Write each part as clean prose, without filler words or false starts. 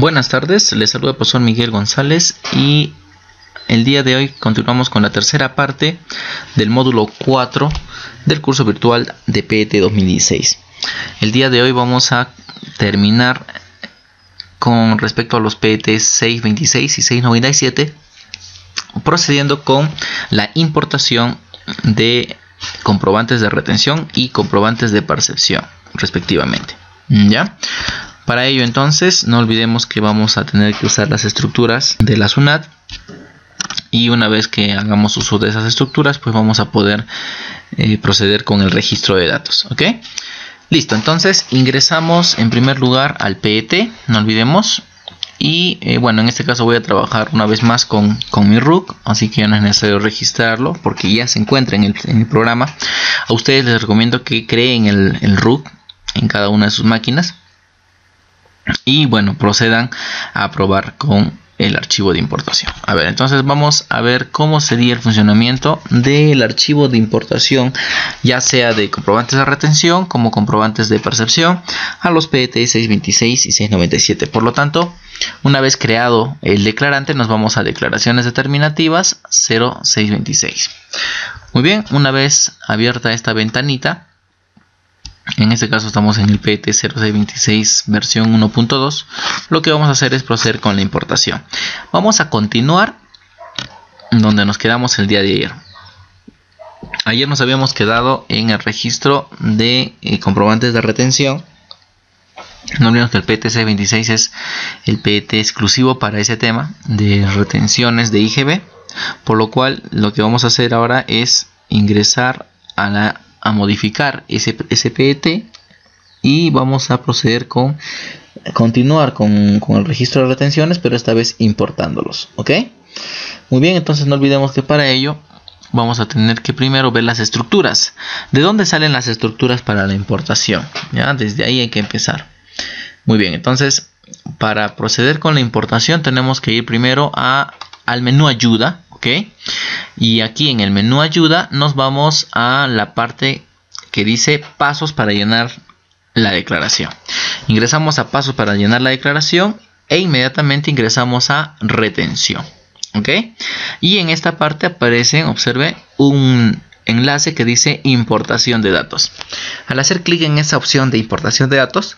Buenas tardes, les saluda el profesor Miguel González y el día de hoy continuamos con la tercera parte del módulo 4 del curso virtual de PET 2016. El día de hoy vamos a terminar con respecto a los PET 626 y 697, procediendo con la importación de comprobantes de retención y comprobantes de percepción, respectivamente. ¿Ya? Para ello, entonces, no olvidemos que vamos a tener que usar las estructuras de la SUNAT, y una vez que hagamos uso de esas estructuras, pues vamos a poder proceder con el registro de datos. ¿Ok? Listo, entonces ingresamos en primer lugar al PET, no olvidemos. Y bueno, en este caso voy a trabajar una vez más con mi RUC, así que ya no es necesario registrarlo porque ya se encuentra en el programa. A ustedes les recomiendo que creen el RUC en cada una de sus máquinas y bueno, procedan a probar con el archivo de importación. A ver, entonces vamos a ver cómo sería el funcionamiento del archivo de importación, ya sea de comprobantes de retención como comprobantes de percepción, a los PET 626 y 697. Por lo tanto, una vez creado el declarante, nos vamos a declaraciones determinativas 0626. Muy bien, una vez abierta esta ventanita, en este caso estamos en el PET 0626 versión 1.2. Lo que vamos a hacer es proceder con la importación. Vamos a continuar donde nos quedamos el día de ayer. Ayer nos habíamos quedado en el registro de comprobantes de retención. No olvidemos que el PET 626 es el PET exclusivo para ese tema de retenciones de IGB. Por lo cual lo que vamos a hacer ahora es ingresar a modificar ese PET y vamos a proceder con continuar con el registro de retenciones, pero esta vez importándolos. ¿Ok? Muy bien, entonces no olvidemos que para ello vamos a tener que primero ver las estructuras. ¿De dónde salen las estructuras para la importación? ¿Ya? Desde ahí hay que empezar. Muy bien, entonces para proceder con la importación tenemos que ir primero al menú ayuda. ¿Ok? Y aquí en el menú ayuda nos vamos a la parte que dice pasos para llenar la declaración. Ingresamos a pasos para llenar la declaración e inmediatamente ingresamos a retención. ¿Ok? Y en esta parte aparece, observe, un enlace que dice importación de datos. Al hacer clic en esa opción de importación de datos,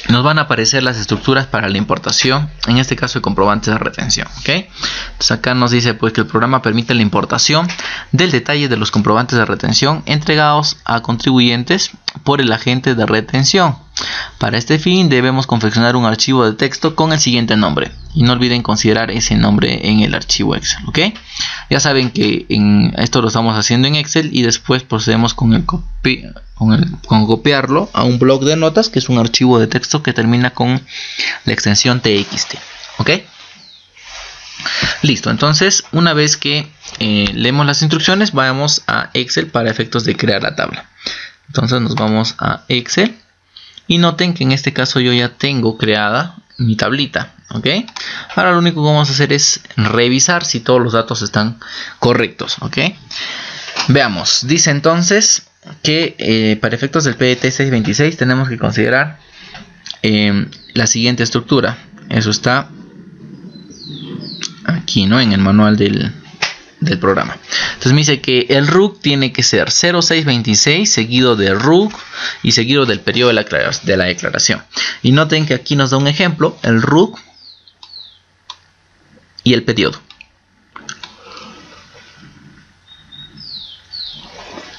nos van a aparecer las estructuras para la importación, en este caso de comprobantes de retención. ¿Ok? Entonces acá nos dice pues que el programa permite la importación del detalle de los comprobantes de retención entregados a contribuyentes por el agente de retención. Para este fin debemos confeccionar un archivo de texto con el siguiente nombre. Y no olviden considerar ese nombre en el archivo Excel. ¿Ok? Ya saben que esto lo estamos haciendo en Excel y después procedemos con copiarlo a un bloc de notas, que es un archivo de texto que termina con la extensión TXT. ¿Ok? Listo, entonces una vez que leemos las instrucciones, vamos a Excel para efectos de crear la tabla. Entonces nos vamos a Excel y noten que en este caso yo ya tengo creada mi tablita. ¿Ok? Ahora lo único que vamos a hacer es revisar si todos los datos están correctos. ¿Ok? Veamos, dice entonces que para efectos del PET 626 tenemos que considerar la siguiente estructura. Eso está aquí, ¿no? En el manual del programa. Entonces me dice que el RUC tiene que ser 0626 seguido de RUC y seguido del periodo de la declaración. Y noten que aquí nos da un ejemplo, el RUC y el periodo.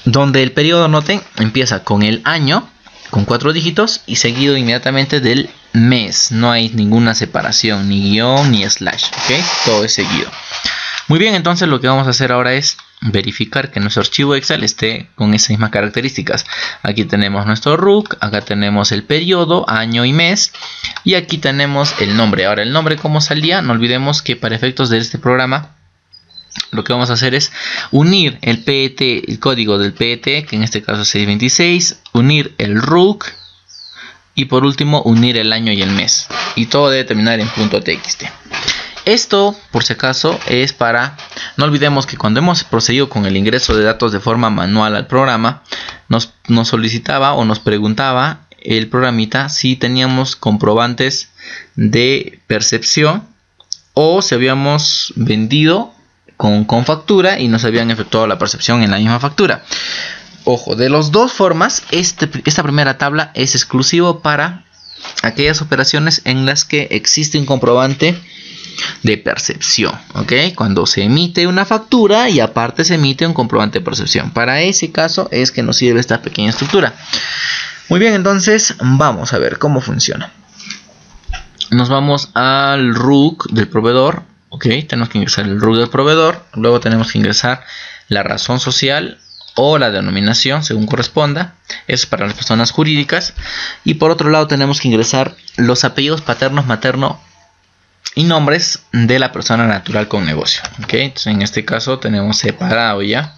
Donde el periodo, noten, empieza con el año, con 4 dígitos, y seguido inmediatamente del mes. No hay ninguna separación, ni guión, ni slash. ¿Ok? Todo es seguido. Muy bien, entonces lo que vamos a hacer ahora es verificar que nuestro archivo Excel esté con esas mismas características. Aquí tenemos nuestro RUC, acá tenemos el periodo, año y mes, y aquí tenemos el nombre. Ahora, el nombre, ¿cómo salía? No olvidemos que para efectos de este programa, lo que vamos a hacer es unir el PET, el código del PET, que en este caso es 626, unir el RUC y por último unir el año y el mes. Y todo debe terminar en .txt. Esto, por si acaso, es para... No olvidemos que cuando hemos procedido con el ingreso de datos de forma manual al programa, nos solicitaba o nos preguntaba el programita si teníamos comprobantes de percepción o si habíamos vendido con factura y nos habían efectuado la percepción en la misma factura. Ojo, de las dos formas, esta primera tabla es exclusivo para aquellas operaciones en las que existe un comprobante de percepción, ¿ok? Cuando se emite una factura y aparte se emite un comprobante de percepción. Para ese caso es que nos sirve esta pequeña estructura. Muy bien, entonces vamos a ver cómo funciona. Nos vamos al RUC del proveedor, ¿ok? Tenemos que ingresar el RUC del proveedor, luego tenemos que ingresar la razón social o la denominación según corresponda. Eso es para las personas jurídicas. Y por otro lado tenemos que ingresar los apellidos paternos, materno y nombres de la persona natural con negocio, ¿ok? Entonces en este caso tenemos separado ya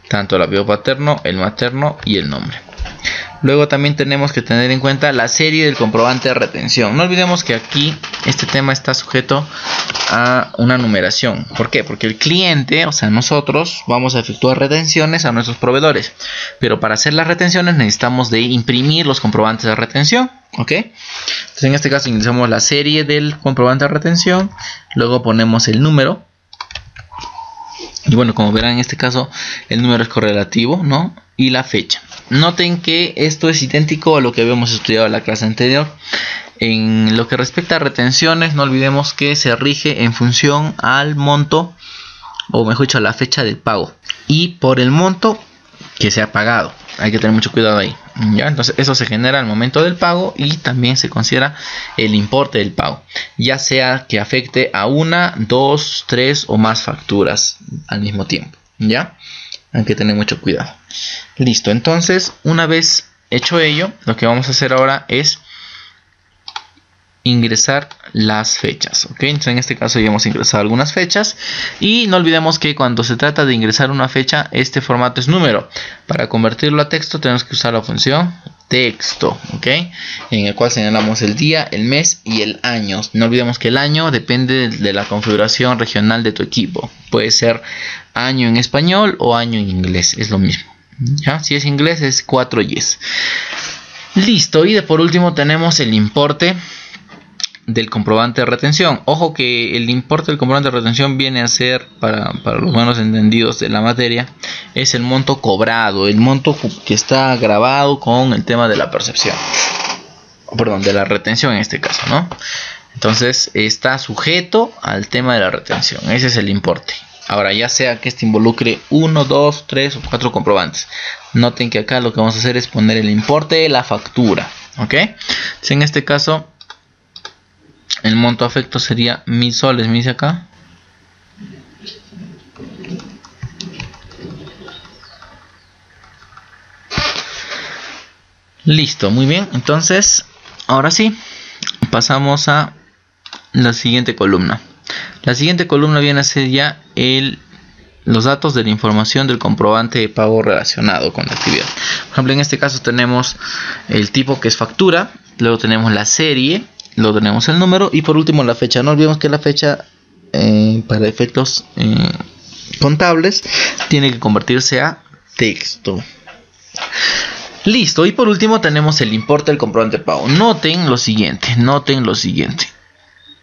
tanto el apellido paterno, el materno y el nombre. Luego también tenemos que tener en cuenta la serie del comprobante de retención. No olvidemos que aquí este tema está sujeto a una numeración. ¿Por qué? Porque el cliente, o sea nosotros, vamos a efectuar retenciones a nuestros proveedores. Pero para hacer las retenciones necesitamos de imprimir los comprobantes de retención, ¿ok? Entonces en este caso ingresamos la serie del comprobante de retención. Luego ponemos el número. Y bueno, como verán en este caso el número es correlativo, ¿no? Y la fecha. Noten que esto es idéntico a lo que habíamos estudiado en la clase anterior. En lo que respecta a retenciones, no olvidemos que se rige en función al monto, o mejor dicho, a la fecha del pago. Y por el monto que se ha pagado. Hay que tener mucho cuidado ahí, ¿ya? Entonces eso se genera al momento del pago y también se considera el importe del pago. Ya sea que afecte a una, dos, tres o más facturas al mismo tiempo, ¿ya? Hay que tener mucho cuidado. Listo, entonces una vez hecho ello, lo que vamos a hacer ahora es ingresar las fechas, ¿ok? Entonces en este caso ya hemos ingresado algunas fechas y no olvidemos que cuando se trata de ingresar una fecha, este formato es número. Para convertirlo a texto tenemos que usar la función texto, ¿ok? En el cual señalamos el día, el mes y el año. No olvidemos que el año depende de la configuración regional de tu equipo. Puede ser año en español o año en inglés, es lo mismo, ¿ya? Si es inglés es 4 yes. Listo, y por último tenemos el importe del comprobante de retención. Ojo que el importe del comprobante de retención viene a ser, para los buenos entendidos de la materia, es el monto cobrado, el monto que está grabado con el tema de la percepción, perdón, de la retención en este caso, ¿no? Entonces está sujeto al tema de la retención. Ese es el importe. Ahora, ya sea que este involucre 1, 2, 3 o 4 comprobantes. Noten que acá lo que vamos a hacer es poner el importe de la factura, ¿ok? Entonces, en este caso el monto afecto sería 1000 soles, me dice acá. Listo, muy bien. Entonces, ahora sí, pasamos a la siguiente columna. La siguiente columna viene a ser ya los datos de la información del comprobante de pago relacionado con la actividad. Por ejemplo, en este caso tenemos el tipo, que es factura. Luego tenemos la serie. Luego tenemos el número y por último la fecha. No olvidemos que la fecha para efectos contables tiene que convertirse a texto. Listo, y por último tenemos el importe del comprobante de pago. Noten lo siguiente.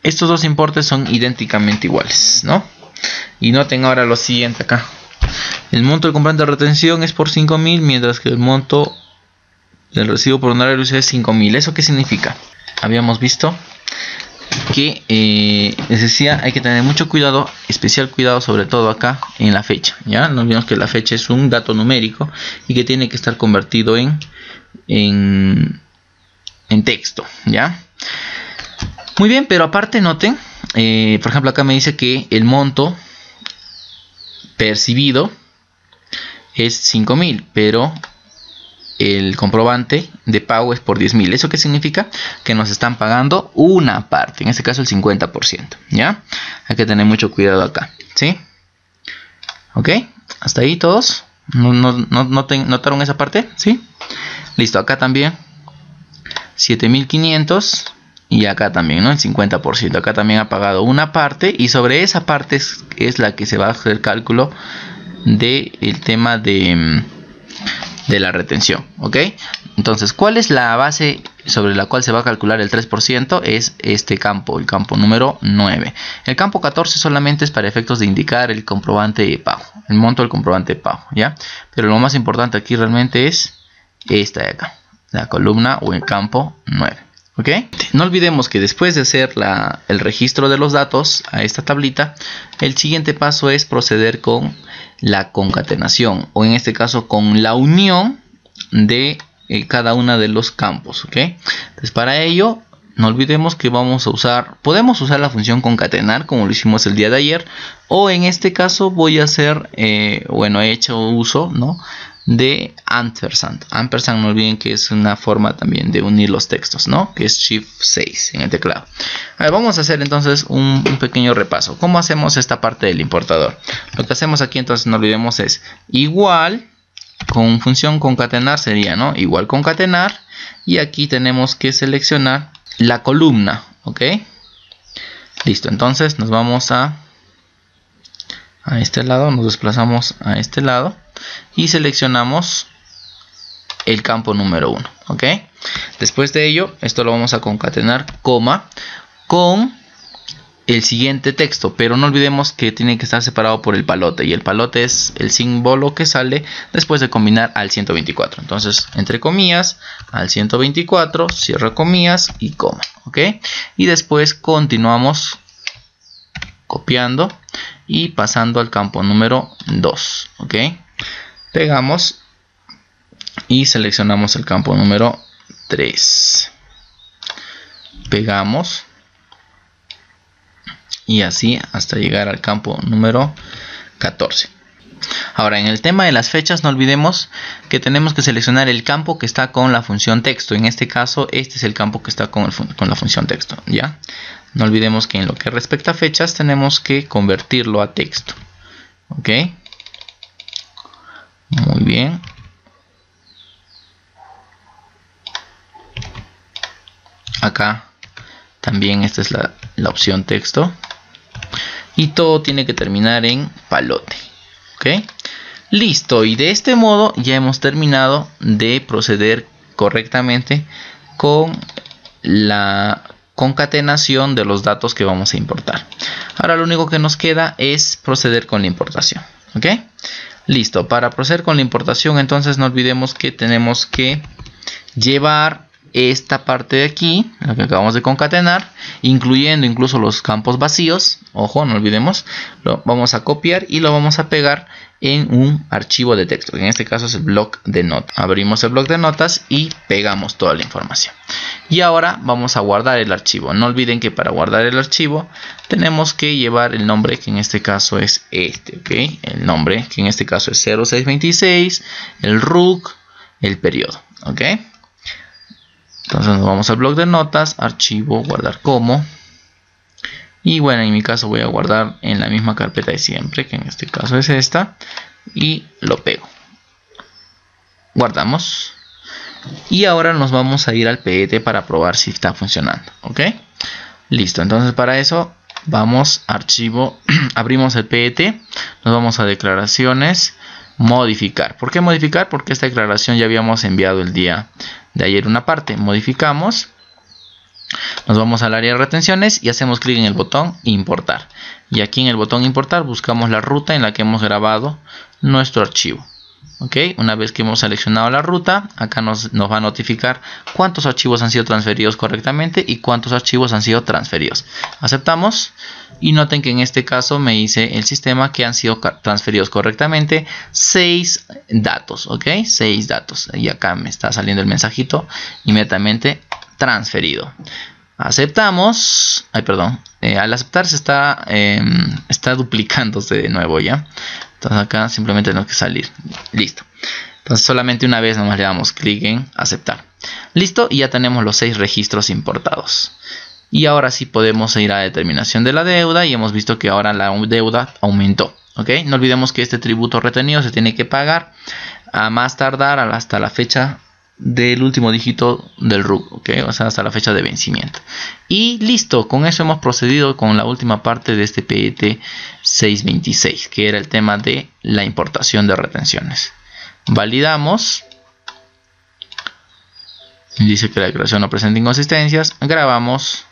Estos dos importes son idénticamente iguales, ¿no? Y noten ahora lo siguiente acá. El monto del comprobante de retención es por 5.000, mientras que el monto del recibo por honorario es 5.000. ¿Eso qué significa? Habíamos visto que les decía, hay que tener mucho cuidado, especial cuidado sobre todo acá en la fecha, ¿ya? No olvidemos que la fecha es un dato numérico y que tiene que estar convertido en texto, ¿ya? Muy bien, pero aparte noten, por ejemplo acá me dice que el monto percibido es 5.000, pero el comprobante de pago es por 10.000. ¿Eso qué significa? Que nos están pagando una parte, en este caso el 50%, ¿ya? Hay que tener mucho cuidado acá, ¿sí? ¿Ok? ¿Hasta ahí todos? ¿Notaron esa parte? ¿Sí? Listo, acá también 7.500 y acá también, ¿no? El 50%. Acá también ha pagado una parte y sobre esa parte es la que se va a hacer el cálculo del tema de la retención, ¿ok? Entonces, ¿cuál es la base sobre la cual se va a calcular el 3%? Es este campo, el campo número 9. El campo 14 solamente es para efectos de indicar el comprobante de pago, el monto del comprobante de pago, ¿ya? Pero lo más importante aquí realmente es esta de acá, la columna o el campo 9. ¿Ok? No olvidemos que después de hacer el registro de los datos a esta tablita, el siguiente paso es proceder con la concatenación, o en este caso con la unión de cada uno de los campos. ¿Ok? Entonces, para ello, no olvidemos que podemos usar la función concatenar como lo hicimos el día de ayer, o en este caso voy a hacer, he hecho uso, ¿no?, de ampersand. Ampersand, no olviden que es una forma también de unir los textos, ¿no?, que es Shift 6 en el teclado. A ver, vamos a hacer entonces un pequeño repaso. ¿Cómo hacemos esta parte del importador? Lo que hacemos aquí, entonces, no olvidemos, es igual, con función concatenar sería, ¿no?, igual concatenar, y aquí tenemos que seleccionar la columna. ¿Ok? Listo, entonces nos vamos a este lado, nos desplazamos a este lado y seleccionamos el campo número 1. ¿Ok? Después de ello, esto lo vamos a concatenar, coma, con el siguiente texto, pero no olvidemos que tiene que estar separado por el palote, y el palote es el símbolo que sale después de combinar al 124. Entonces, entre comillas, al 124, cierro comillas y coma. ¿Ok? Y después continuamos copiando y pasando al campo número 2. ¿Ok? Pegamos y seleccionamos el campo número 3. Pegamos. Y así hasta llegar al campo número 14. Ahora, en el tema de las fechas, no olvidemos que tenemos que seleccionar el campo que está con la función texto. En este caso, este es el campo que está con la función texto, ¿ya? No olvidemos que en lo que respecta a fechas, tenemos que convertirlo a texto. ¿Ok? Muy bien. Acá también esta es la opción texto. Y todo tiene que terminar en palote. ¿Ok? Listo. Y de este modo ya hemos terminado de proceder correctamente con la concatenación de los datos que vamos a importar. Ahora lo único que nos queda es proceder con la importación. ¿Ok? Listo. Para proceder con la importación, entonces no olvidemos que tenemos que llevar esta parte de aquí, la que acabamos de concatenar, incluyendo incluso los campos vacíos. Ojo, no olvidemos, lo vamos a copiar y lo vamos a pegar en un archivo de texto, en este caso es el bloc de notas. Abrimos el bloc de notas y pegamos toda la información. Y ahora vamos a guardar el archivo. No olviden que para guardar el archivo tenemos que llevar el nombre, que en este caso es este. ¿Ok? El nombre, que en este caso es 0626, el RUC, el periodo. ¿Ok? Entonces nos vamos al bloc de notas, archivo, guardar como. Y bueno, en mi caso voy a guardar en la misma carpeta de siempre, que en este caso es esta. Y lo pego. Guardamos. Y ahora nos vamos a ir al PET para probar si está funcionando. ¿Ok? Listo, entonces para eso vamos a archivo, abrimos el PET, nos vamos a declaraciones, modificar. ¿Por qué modificar? Porque esta declaración ya habíamos enviado el día de ayer una parte. Modificamos, nos vamos al área de retenciones y hacemos clic en el botón importar. Y aquí en el botón importar buscamos la ruta en la que hemos grabado nuestro archivo. ¿Ok? Una vez que hemos seleccionado la ruta, acá nos va a notificar cuántos archivos han sido transferidos correctamente y cuántos archivos han sido transferidos. Aceptamos y noten que en este caso me dice el sistema que han sido transferidos correctamente 6 datos. ¿Ok? 6 datos. Y acá me está saliendo el mensajito inmediatamente transferido. Aceptamos. Ay, perdón. Al aceptar se está duplicándose de nuevo, ¿ya? Entonces acá simplemente tenemos que salir. Listo. Entonces solamente una vez nomás le damos clic en aceptar. Listo. Y ya tenemos los 6 registros importados. Y ahora sí podemos ir a determinación de la deuda. Y hemos visto que ahora la deuda aumentó. ¿Ok? No olvidemos que este tributo retenido se tiene que pagar a más tardar hasta la fecha del último dígito del RUC, ¿ok? O sea, hasta la fecha de vencimiento. Y listo, con eso hemos procedido con la última parte de este PET 626, que era el tema de la importación de retenciones. Validamos. Dice que la declaración no presenta inconsistencias. Grabamos.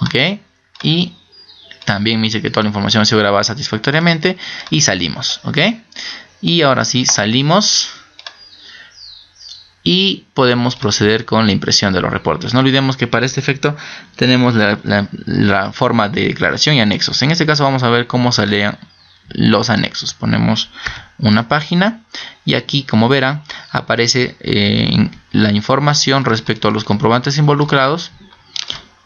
Ok. Y también me dice que toda la información ha sido grabada satisfactoriamente. Y salimos. Ok. Y ahora sí salimos. Y podemos proceder con la impresión de los reportes. No olvidemos que para este efecto tenemos la forma de declaración y anexos. En este caso vamos a ver cómo salen los anexos. Ponemos una página y aquí, como verán, aparece la información respecto a los comprobantes involucrados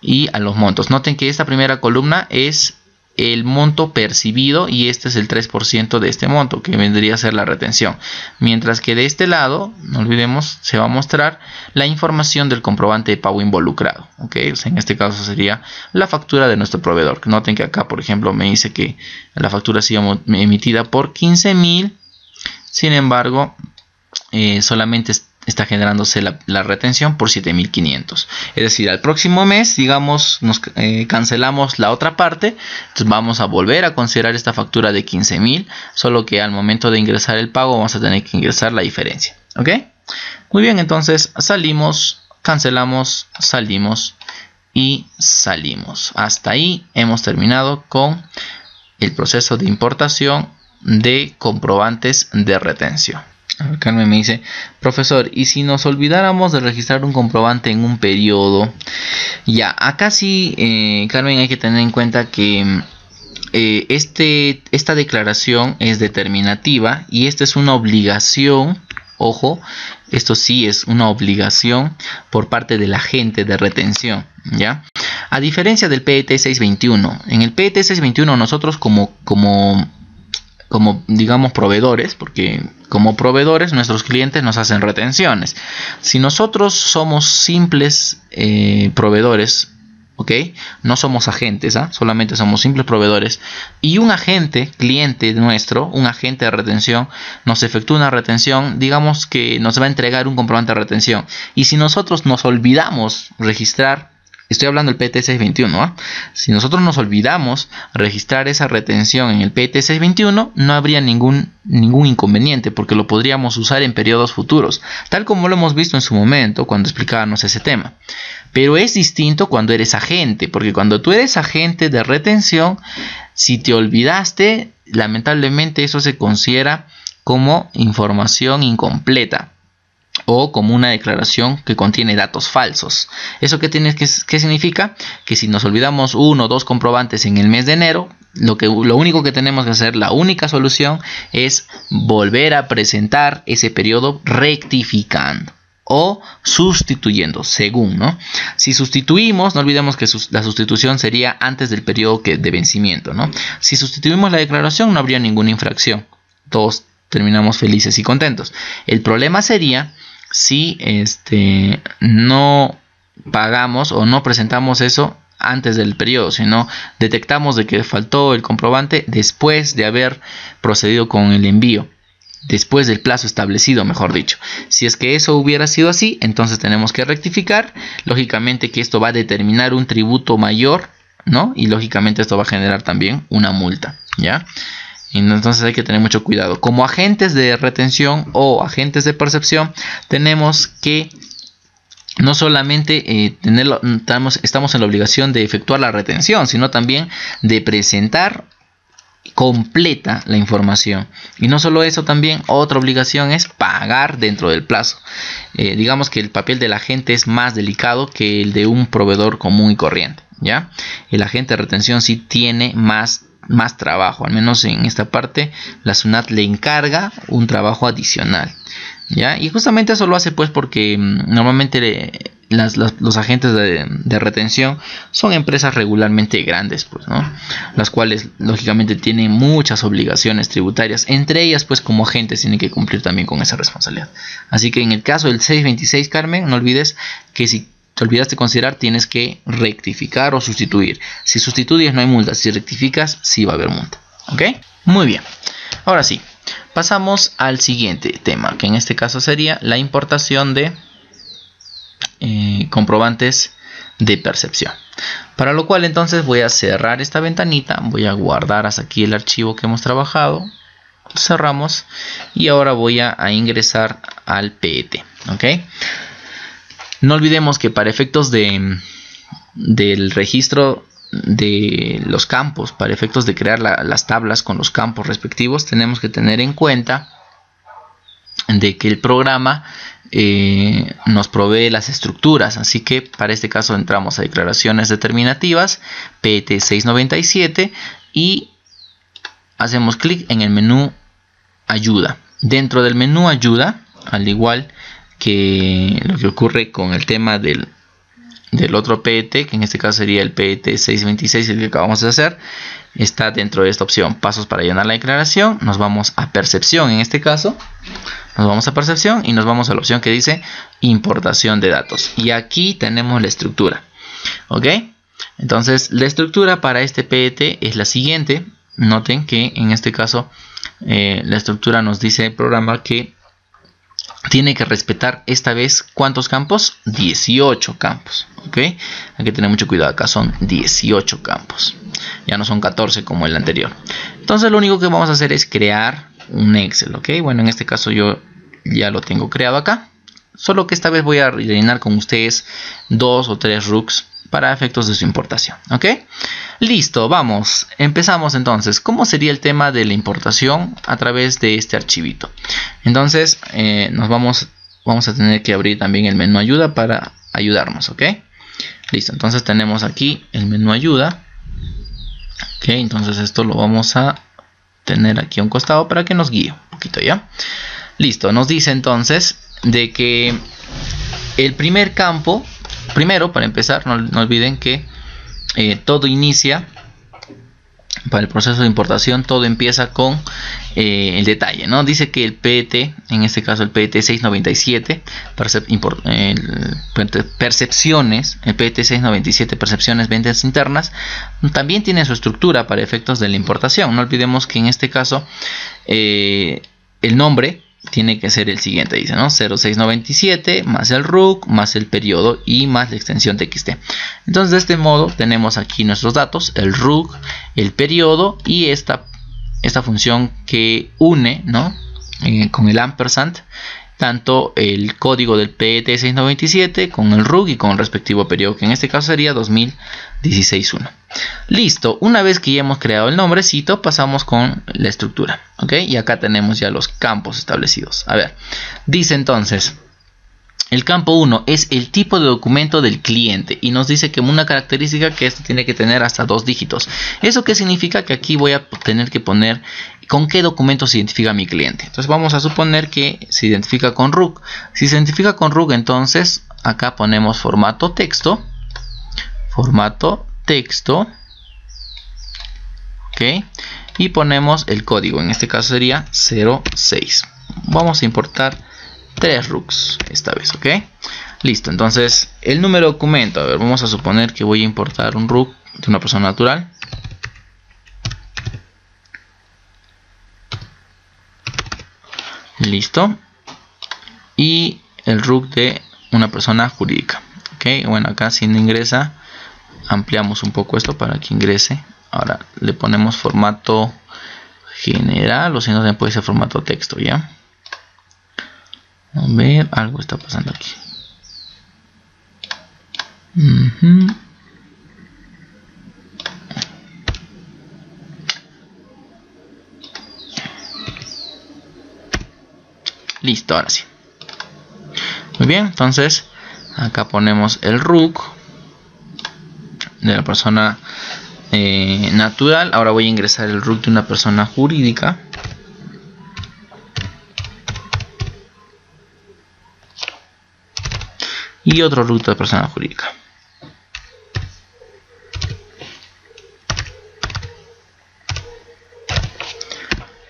y a los montos. Noten que esta primera columna es el monto percibido y este es el 3% de este monto, que vendría a ser la retención. Mientras que de este lado, no olvidemos, se va a mostrar la información del comprobante de pago involucrado. ¿Okay? O sea, en este caso sería la factura de nuestro proveedor. Noten que acá, por ejemplo, me dice que la factura ha sido emitida por 15.000. Sin embargo, solamente está generándose la retención por 7.500. Es decir, al próximo mes, digamos, nos cancelamos la otra parte. Entonces vamos a volver a considerar esta factura de 15.000. Solo que al momento de ingresar el pago vamos a tener que ingresar la diferencia. ¿Ok? Muy bien, entonces salimos, cancelamos, salimos y salimos. Hasta ahí hemos terminado con el proceso de importación de comprobantes de retención. Carmen me dice: profesor, ¿y si nos olvidáramos de registrar un comprobante en un periodo? Ya, acá sí, Carmen, hay que tener en cuenta que esta declaración es determinativa y esta es una obligación. Ojo, esto sí es una obligación por parte del agente de retención, ¿ya? A diferencia del PET 621. En el PET 621 nosotros como digamos proveedores, porque como proveedores nuestros clientes nos hacen retenciones. Si nosotros somos simples proveedores, ¿ok? No somos agentes, solamente somos simples proveedores, y un agente cliente nuestro, un agente de retención, nos efectúa una retención, digamos que nos va a entregar un comprobante de retención, y si nosotros nos olvidamos registrar, estoy hablando del PET 621, si nosotros nos olvidamos registrar esa retención en el PET 621, no habría ningún inconveniente, porque lo podríamos usar en periodos futuros, tal como lo hemos visto en su momento cuando explicábamos ese tema. Pero es distinto cuando eres agente, porque cuando tú eres agente de retención, si te olvidaste, lamentablemente eso se considera como información incompleta o como una declaración que contiene datos falsos. ¿Eso qué significa? Que si nos olvidamos 1 o 2 comprobantes en el mes de enero, lo único que tenemos que hacer, la única solución es volver a presentar ese periodo rectificando o sustituyendo, según, ¿no? Si sustituimos, no olvidemos que la sustitución sería antes del periodo de vencimiento, ¿no? Si sustituimos la declaración, no habría ninguna infracción. Todos terminamos felices y contentos. El problema sería si no pagamos o no presentamos eso antes del periodo, sino detectamos de que faltó el comprobante después de haber procedido con el envío, después del plazo establecido, mejor dicho. Si es que eso hubiera sido así, entonces tenemos que rectificar. Lógicamente que esto va a determinar un tributo mayor, ¿no? Y lógicamente esto va a generar también una multa, ¿ya? Entonces hay que tener mucho cuidado. Como agentes de retención o agentes de percepción, tenemos que no solamente estamos en la obligación de efectuar la retención, sino también de presentar completa la información. Y no solo eso, también otra obligación es pagar dentro del plazo. Digamos que el papel del agente es más delicado que el de un proveedor común y corriente, ¿ya? El agente de retención sí tiene más trabajo, al menos en esta parte la SUNAT le encarga un trabajo adicional, ¿ya? Y justamente eso lo hace pues porque normalmente los agentes de retención son empresas regularmente grandes, pues, ¿no? Las cuales lógicamente tienen muchas obligaciones tributarias, entre ellas pues como agentes tienen que cumplir también con esa responsabilidad. Así que en el caso del 626, Carmen, no olvides que si te olvidaste considerar, tienes que rectificar o sustituir. Si sustituyes no hay multa, si rectificas sí va a haber multa. ¿Ok? Muy bien. Ahora sí, pasamos al siguiente tema, que en este caso sería la importación de comprobantes de percepción. Para lo cual entonces voy a cerrar esta ventanita, voy a guardar hasta aquí el archivo que hemos trabajado, cerramos y ahora voy a ingresar al PET. ¿Ok? No olvidemos que para efectos del registro de los campos, para efectos de crear las tablas con los campos respectivos, tenemos que tener en cuenta de que el programa nos provee las estructuras. Así que para este caso entramos a declaraciones determinativas, PET 697, y hacemos clic en el menú ayuda. Dentro del menú ayuda, al igual que lo que ocurre con el tema del otro PET, que en este caso sería el PET 626, el que acabamos de hacer, está dentro de esta opción pasos para llenar la declaración. Nos vamos a percepción, en este caso nos vamos a percepción y nos vamos a la opción que dice importación de datos, y aquí tenemos la estructura. Ok, entonces la estructura para este PET es la siguiente. Noten que en este caso la estructura nos dice el programa que tiene que respetar esta vez ¿cuántos campos? 18 campos. ¿Ok? Hay que tener mucho cuidado. Acá son 18 campos. Ya no son 14 como el anterior. Entonces lo único que vamos a hacer es crear un Excel. ¿Ok? Bueno, en este caso yo ya lo tengo creado acá. Solo que esta vez voy a rellenar con ustedes 2 o 3 RUCs para efectos de su importación. ¿Ok? Listo, vamos. Empezamos entonces. ¿Cómo sería el tema de la importación a través de este archivito? Entonces vamos a tener que abrir también el menú ayuda para ayudarnos. ¿Ok? Listo, entonces tenemos aquí el menú ayuda. Ok, entonces esto lo vamos a tener aquí a un costado para que nos guíe un poquito, ¿ya? Listo, nos dice entonces de que el primer campo, primero para empezar, no olviden que todo inicia, para el proceso de importación, todo empieza con el detalle, ¿no? Dice que el PET, en este caso el PET 697, percepciones, el PET 697, percepciones, ventas internas, también tiene su estructura para efectos de la importación. No olvidemos que en este caso el nombre tiene que ser el siguiente, dice, ¿no? 0697 más el RUC más el periodo y más la extensión TXT. Entonces de este modo tenemos aquí nuestros datos, el RUC, el periodo y esta función que une, ¿no? Con el ampersand, tanto el código del PET 697 con el RUC y con el respectivo periodo, que en este caso sería 2016-1. Listo, una vez que ya hemos creado el nombrecito, pasamos con la estructura. ¿Ok? Y acá tenemos ya los campos establecidos. A ver, dice entonces, el campo 1 es el tipo de documento del cliente y nos dice que una característica que esto tiene que tener hasta 2 dígitos. ¿Eso qué significa? Que aquí voy a tener que poner con qué documento se identifica mi cliente. Entonces vamos a suponer que se identifica con RUC. Si se identifica con RUC, entonces acá ponemos formato texto. Ok, y ponemos el código, en este caso sería 06. Vamos a importar 3 RUCs esta vez. Ok, listo. Entonces el número de documento, a ver, vamos a suponer que voy a importar un RUC de una persona natural. Listo. Y el RUC de una persona jurídica. Ok, bueno, acá si no ingresa, ampliamos un poco esto para que ingrese. Ahora le ponemos formato general, o si no también puede ser formato texto, ¿ya? A ver, algo está pasando aquí. Listo, ahora sí. Muy bien, entonces acá ponemos el RUC de la persona natural. Ahora voy a ingresar el RUC de una persona jurídica. Y otro RUC de persona jurídica.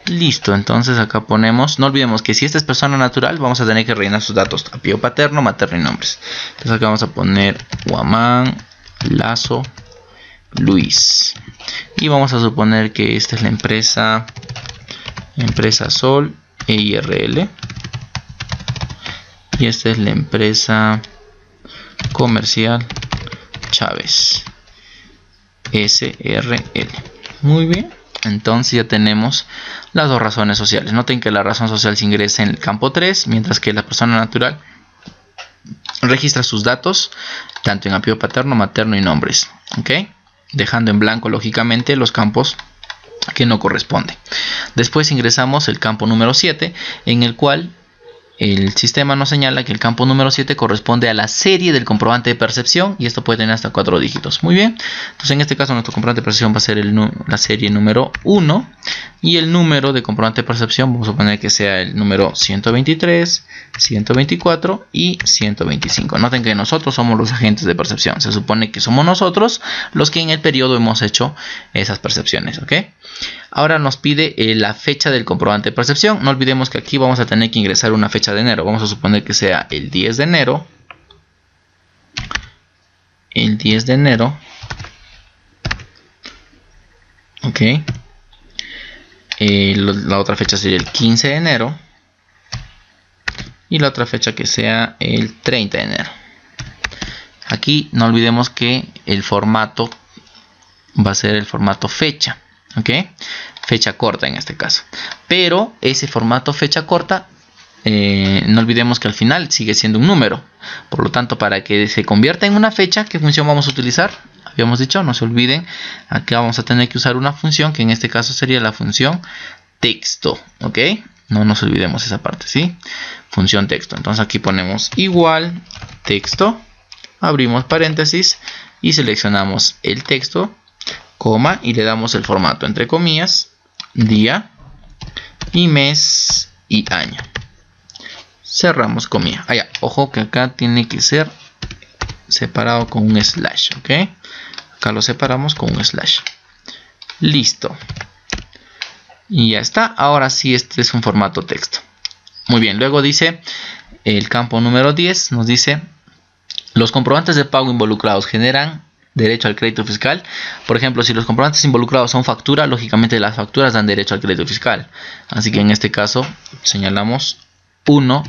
Listo, entonces acá ponemos, no olvidemos que si esta es persona natural, vamos a tener que rellenar sus datos, apellido paterno, materno y nombres. Entonces acá vamos a poner Guamán Lazo Luis. Y vamos a suponer que esta es la empresa Sol EIRL. Y esta es la empresa comercial Chávez SRL. Muy bien. Entonces ya tenemos las dos razones sociales. Noten que la razón social se ingresa en el campo 3, mientras que la persona natural registra sus datos, tanto en apellido paterno, materno y nombres, ¿ok? Dejando en blanco, lógicamente, los campos que no corresponden. Después ingresamos el campo número 7, en el cual el sistema nos señala que el campo número 7 corresponde a la serie del comprobante de percepción, y esto puede tener hasta 4 dígitos. Muy bien, entonces en este caso nuestro comprobante de percepción va a ser la serie número 1, y el número de comprobante de percepción vamos a poner que sea el número 123, 124 y 125. Noten que nosotros somos los agentes de percepción. Se supone que somos nosotros los que en el periodo hemos hecho esas percepciones, ¿ok? Ahora nos pide la fecha del comprobante de percepción. No olvidemos que aquí vamos a tener que ingresar una fecha de enero. Vamos a suponer que sea el 10 de enero. El 10 de enero. Ok. La otra fecha sería el 15 de enero. Y la otra fecha que sea el 30 de enero. Aquí no olvidemos que el formato va a ser el formato fecha. ¿Ok? Fecha corta en este caso. Pero ese formato fecha corta, no olvidemos que al final sigue siendo un número. Por lo tanto, para que se convierta en una fecha, ¿qué función vamos a utilizar? Habíamos dicho, no se olviden, aquí vamos a tener que usar una función que en este caso sería la función texto. ¿Ok? No nos olvidemos esa parte, ¿sí? Función texto. Entonces aquí ponemos igual texto, abrimos paréntesis y seleccionamos el texto, coma, y le damos el formato entre comillas, día y mes y año. Cerramos comilla. Ojo que acá tiene que ser separado con un slash, ¿ok? Acá lo separamos con un slash. Listo. Y ya está. Ahora sí, este es un formato texto. Muy bien. Luego dice el campo número 10. Nos dice: los comprobantes de pago involucrados generan derecho al crédito fiscal. Por ejemplo, si los comprobantes involucrados son factura, lógicamente las facturas dan derecho al crédito fiscal. Así que en este caso señalamos 1,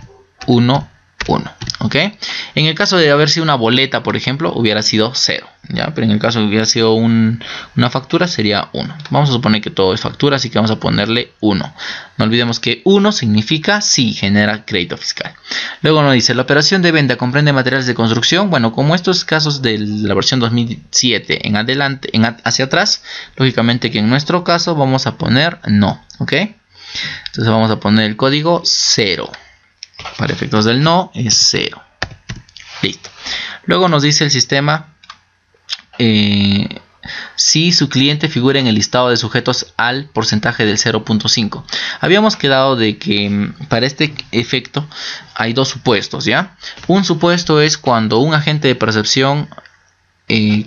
1, 1. ¿Ok? En el caso de haber sido una boleta, por ejemplo, hubiera sido 0. ¿Ya? Pero en el caso de que hubiera sido una factura, sería 1. Vamos a suponer que todo es factura, así que vamos a ponerle 1. No olvidemos que 1 significa sí, genera crédito fiscal. Luego nos dice: la operación de venta comprende materiales de construcción. Bueno, como estos casos de la versión 2007 en adelante, hacia atrás, lógicamente que en nuestro caso vamos a poner no. ¿Ok? Entonces vamos a poner el código 0. Para efectos del no es 0. Listo. Luego nos dice el sistema si su cliente figura en el listado de sujetos al porcentaje del 0.5. Habíamos quedado de que para este efecto hay dos supuestos, ¿ya? Un supuesto es cuando un agente de percepción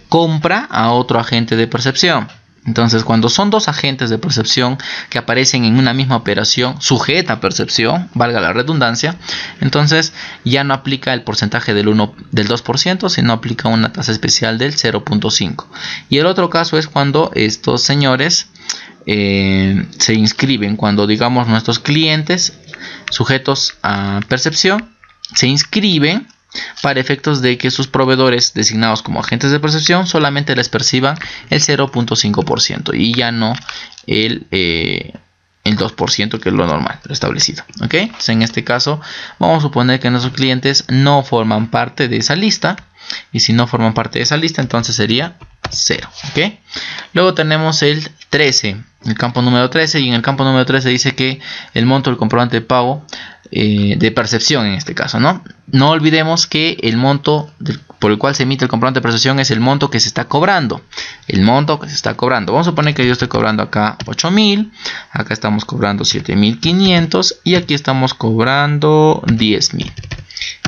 compra a otro agente de percepción. Entonces, cuando son dos agentes de percepción que aparecen en una misma operación sujeta a percepción, valga la redundancia, entonces ya no aplica el porcentaje del 2%, sino aplica una tasa especial del 0.5. Y el otro caso es cuando estos señores se inscriben, cuando digamos nuestros clientes sujetos a percepción se inscriben para efectos de que sus proveedores designados como agentes de percepción solamente les perciban el 0.5% y ya no el 2%, que es lo normal, lo establecido. ¿Ok? Entonces, en este caso vamos a suponer que nuestros clientes no forman parte de esa lista, y si no forman parte de esa lista, entonces sería 0. ¿Ok? Luego tenemos el 13, el campo número 13, y en el campo número 13 dice que el monto del comprobante de pago de percepción, en este caso, no olvidemos que el monto por el cual se emite el comprobante de percepción es el monto que se está cobrando. El monto que se está cobrando. Vamos a suponer que yo estoy cobrando acá 8.000, acá estamos cobrando 7.500 y aquí estamos cobrando 10.000.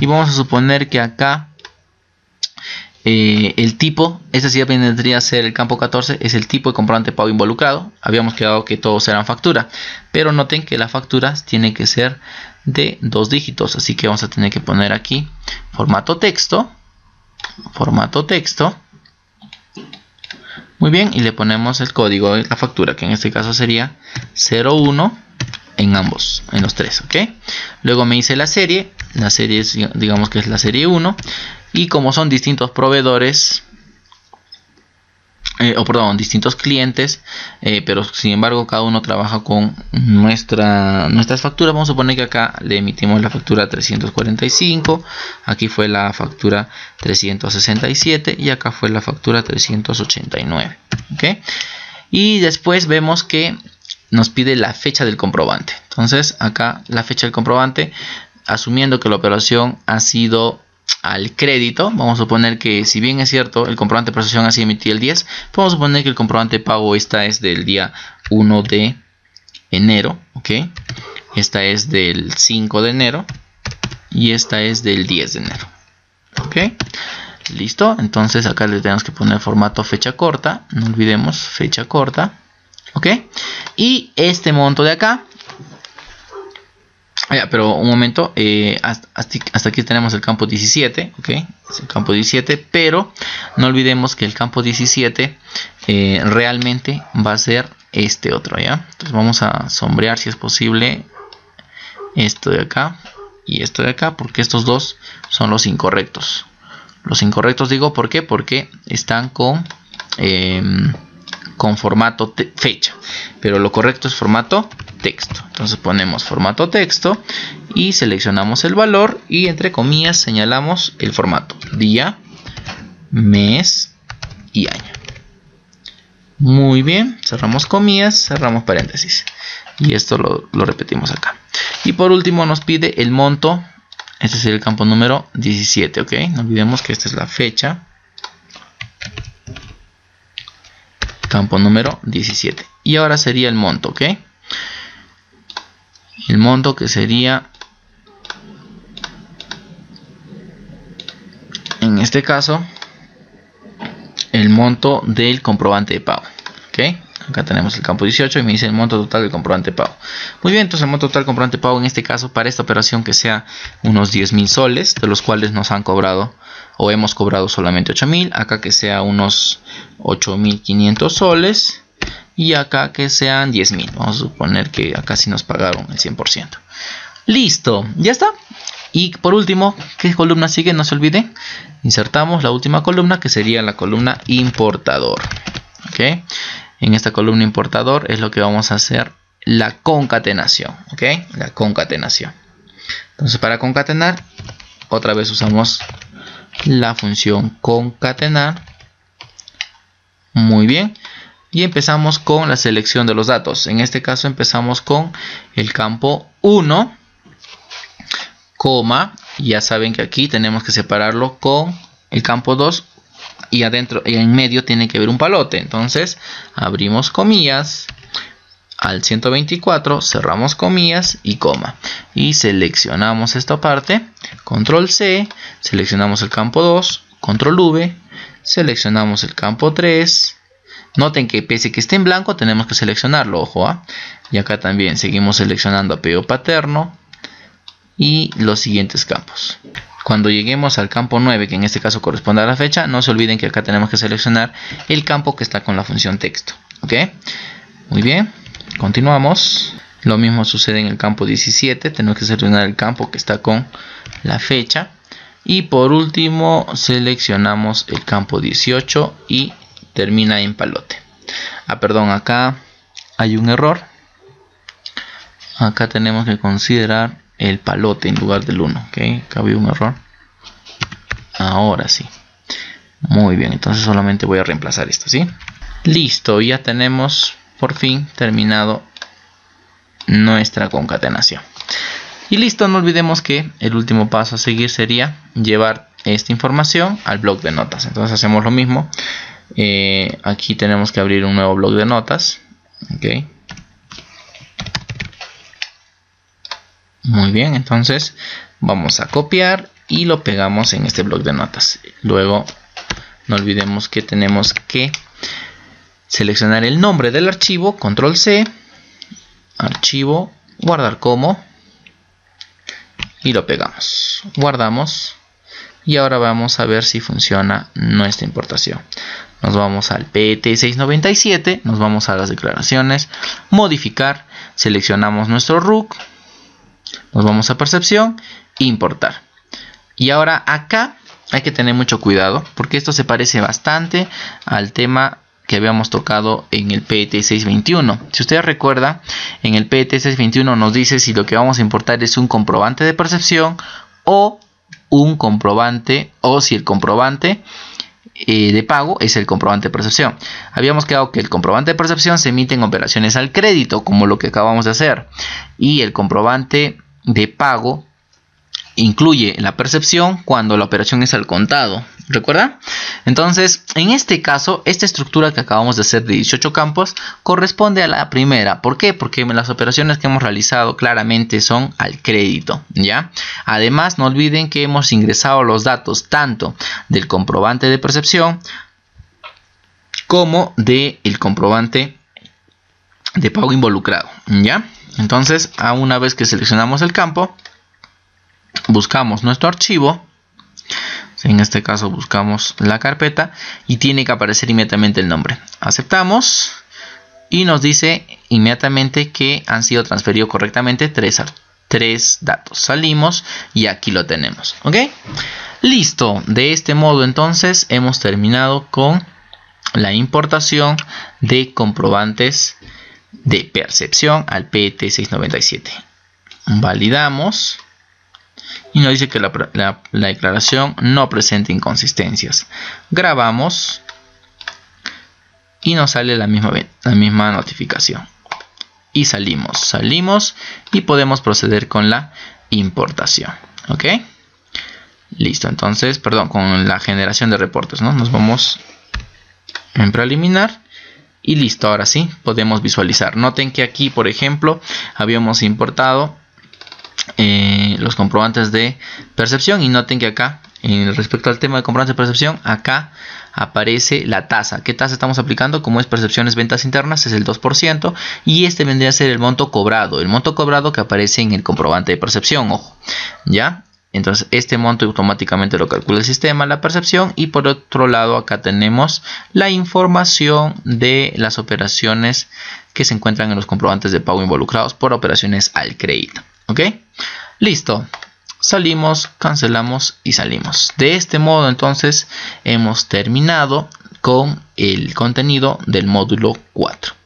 Y vamos a suponer que acá el tipo, este sí vendría a ser el campo 14, es el tipo de comprobante de pago involucrado. Habíamos quedado que todos eran factura, pero noten que las facturas tienen que ser de 2 dígitos, así que vamos a tener que poner aquí formato texto, muy bien, y le ponemos el código de la factura, que en este caso sería 01 en ambos, en los tres. ¿Ok? Luego me dice la serie es, digamos que es la serie 1, y como son distintos proveedores, distintos clientes, pero sin embargo cada uno trabaja con nuestras facturas. Vamos a suponer que acá le emitimos la factura 345, aquí fue la factura 367 y acá fue la factura 389. ¿Okay? Y después vemos que nos pide la fecha del comprobante. Entonces acá la fecha del comprobante, asumiendo que la operación ha sido al crédito, vamos a suponer que, si bien es cierto el comprobante de prestación ha sido emitido el 10, podemos suponer que el comprobante de pago esta es del día 1 de enero, ¿ok? Esta es del 5 de enero y esta es del 10 de enero, ¿ok? Listo, entonces acá le tenemos que poner formato fecha corta, no olvidemos fecha corta, ¿ok? Y este monto de acá, pero un momento, hasta aquí tenemos el campo 17, ¿ok? Es el campo 17, pero no olvidemos que el campo 17 realmente va a ser este otro, ¿ya? Entonces vamos a sombrear, si es posible, esto de acá y esto de acá, porque estos dos son los incorrectos. Los incorrectos digo, ¿por qué? Porque están con formato fecha, pero lo correcto es formato texto. Entonces ponemos formato texto y seleccionamos el valor y entre comillas señalamos el formato: día, mes y año. Muy bien, cerramos comillas, cerramos paréntesis y esto lo repetimos acá. Y por último nos pide el monto. Este es el campo número 17, ¿ok? No olvidemos que esta es la fecha. Campo número 17. Y ahora sería el monto, ¿ok? El monto que sería, en este caso, el monto del comprobante de pago, ¿ok? Acá tenemos el campo 18 y me dice el monto total del comprobante de pago. Muy bien, entonces el monto total del comprobante de pago en este caso, para esta operación, que sea unos 10.000 soles, de los cuales nos han cobrado o hemos cobrado solamente 8.000. Acá que sea unos 8.500 soles y acá que sean 10.000. Vamos a suponer que acá sí nos pagaron el 100%. Listo, ya está. Y por último, ¿qué columna sigue? No se olviden, insertamos la última columna, que sería la columna importador, ¿ok? En esta columna importador es lo que vamos a hacer la concatenación, ¿ok? La concatenación. Entonces, para concatenar, otra vez usamos la función concatenar. Muy bien. Y empezamos con la selección de los datos. En este caso empezamos con el campo 1, coma. Ya saben que aquí tenemos que separarlo con el campo 2. Y adentro y en medio tiene que haber un palote. Entonces abrimos comillas al 124, cerramos comillas y coma. Y seleccionamos esta parte, control C, seleccionamos el campo 2, control V, seleccionamos el campo 3. Noten que pese que esté en blanco tenemos que seleccionarlo, ojo, ¿ah? Y acá también seguimos seleccionando apellido paterno y los siguientes campos. Cuando lleguemos al campo 9, que en este caso corresponde a la fecha, no se olviden que acá tenemos que seleccionar el campo que está con la función texto, ¿ok? Muy bien, continuamos. Lo mismo sucede en el campo 17, tenemos que seleccionar el campo que está con la fecha. Y por último seleccionamos el campo 18 y termina en palote. Perdón, acá hay un error. Acá tenemos que considerar el palote en lugar del 1, ¿ok? Acá había un error. Ahora sí. Muy bien, entonces solamente voy a reemplazar esto, ¿sí? Listo, ya tenemos por fin terminado nuestra concatenación. Y listo, no olvidemos que el último paso a seguir sería llevar esta información al bloc de notas. Entonces hacemos lo mismo. Aquí tenemos que abrir un nuevo bloc de notas, ¿ok? Muy bien, entonces vamos a copiar y lo pegamos en este bloc de notas. Luego no olvidemos que tenemos que seleccionar el nombre del archivo, control C, archivo, guardar como, y lo pegamos, guardamos. Y ahora vamos a ver si funciona nuestra importación. Nos vamos al PET697, nos vamos a las declaraciones, modificar, seleccionamos nuestro RUC, nos vamos a percepción, importar. Y ahora acá hay que tener mucho cuidado porque esto se parece bastante al tema que habíamos tocado en el PET 621. Si ustedes recuerdan, en el PET 621 nos dice si lo que vamos a importar es un comprobante de percepción o un comprobante, o si el comprobante de pago es el comprobante de percepción. Habíamos quedado que el comprobante de percepción se emite en operaciones al crédito, como lo que acabamos de hacer, y el comprobante de pago incluye la percepción cuando la operación es al contado. ¿Recuerda? Entonces, en este caso, esta estructura que acabamos de hacer de 18 campos corresponde a la primera. ¿Por qué? Porque las operaciones que hemos realizado claramente son al crédito, ¿ya? Además, no olviden que hemos ingresado los datos tanto del comprobante de percepción como del comprobante de pago involucrado, ¿ya? Entonces, una vez que seleccionamos el campo, buscamos nuestro archivo. En este caso buscamos la carpeta y tiene que aparecer inmediatamente el nombre. Aceptamos y nos dice inmediatamente que han sido transferidos correctamente tres datos. Salimos y aquí lo tenemos. ¿Ok? Listo. De este modo entonces hemos terminado con la importación de comprobantes de percepción al PET 697. Validamos. Y nos dice que la declaración no presenta inconsistencias. Grabamos y nos sale la misma notificación. Y salimos y podemos proceder con la importación. ¿Ok? Listo, entonces, perdón, con la generación de reportes, ¿no? Nos vamos en preliminar. Y listo, ahora sí, podemos visualizar. Noten que aquí, por ejemplo, habíamos importado los comprobantes de percepción y noten que acá respecto al tema de comprobantes de percepción, acá aparece la tasa. ¿Qué tasa estamos aplicando? Como es percepciones ventas internas, es el 2% y este vendría a ser el monto cobrado que aparece en el comprobante de percepción, ojo, ¿ya? Entonces este monto automáticamente lo calcula el sistema, la percepción, y por otro lado acá tenemos la información de las operaciones que se encuentran en los comprobantes de pago involucrados por operaciones al crédito. ¿Ok? Listo. Salimos, cancelamos y salimos. De este modo entonces hemos terminado con el contenido del módulo 4.